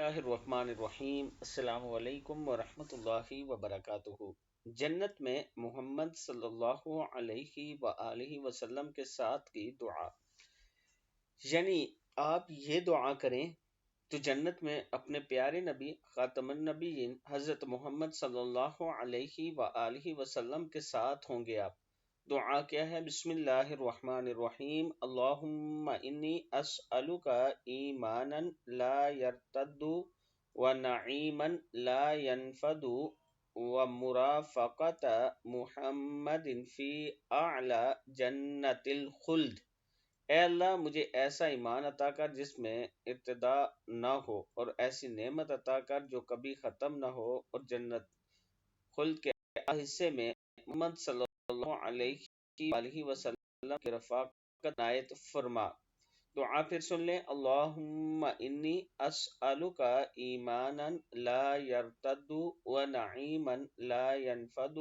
اللہ الرحمن الرحیم۔ السلام علیکم ورحمۃ اللہ وبرکاتہ۔ جنت میں محمد صلی اللہ علیہ وآلہ وسلم کے ساتھ کی دعا، یعنی آپ یہ دعا کریں تو جنت میں اپنے پیارے نبی خاتم النبیین حضرت محمد صلی اللہ علیہ وآلہ وسلم کے ساتھ ہوں گے آپ۔ دعا کیا ہے؟ بسم اللہ الرحمن الرحیم۔ اللہم انی اسألک ایمانا لا یرتد ونعیما لا ینفد ومرافقت محمد فی اعلی جنت الخلد۔ اے اللہ، مجھے ایسا ایمان عطا کر جس میں ابتدا نہ ہو، اور ایسی نعمت عطا کر جو کبھی ختم نہ ہو، اور جنت خلد کے حصے میں محمد صلی اللہ علیہ وآلہ وسلم کی رفاقت عنایت فرما۔ دعا پھر سن لیں۔ اللہم انی اسألک ایمانا لا یرتد ونعیما لا ینفد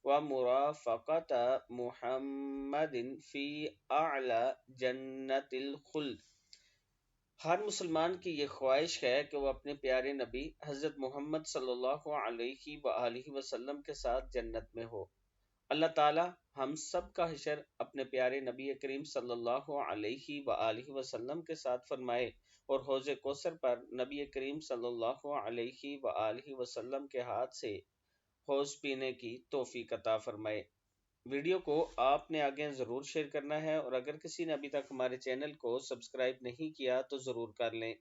ومرافقت محمد فی اعلی جنت الخلد۔ ہر مسلمان کی یہ خواہش ہے کہ وہ اپنے پیارے نبی حضرت محمد صلی اللہ علیہ وآلہ وسلم کے ساتھ جنت میں ہو۔ اللہ تعالی ہم سب کا حشر اپنے پیارے نبی کریم صلی اللہ علیہ وآلہ وسلم کے ساتھ فرمائے، اور حوض کوثر پر نبی کریم صلی اللہ علیہ وآلہ وسلم کے ہاتھ سے حوض پینے کی توفیق عطا فرمائے۔ ویڈیو کو آپ نے آگے ضرور شیئر کرنا ہے، اور اگر کسی نے ابھی تک ہمارے چینل کو سبسکرائب نہیں کیا تو ضرور کر لیں۔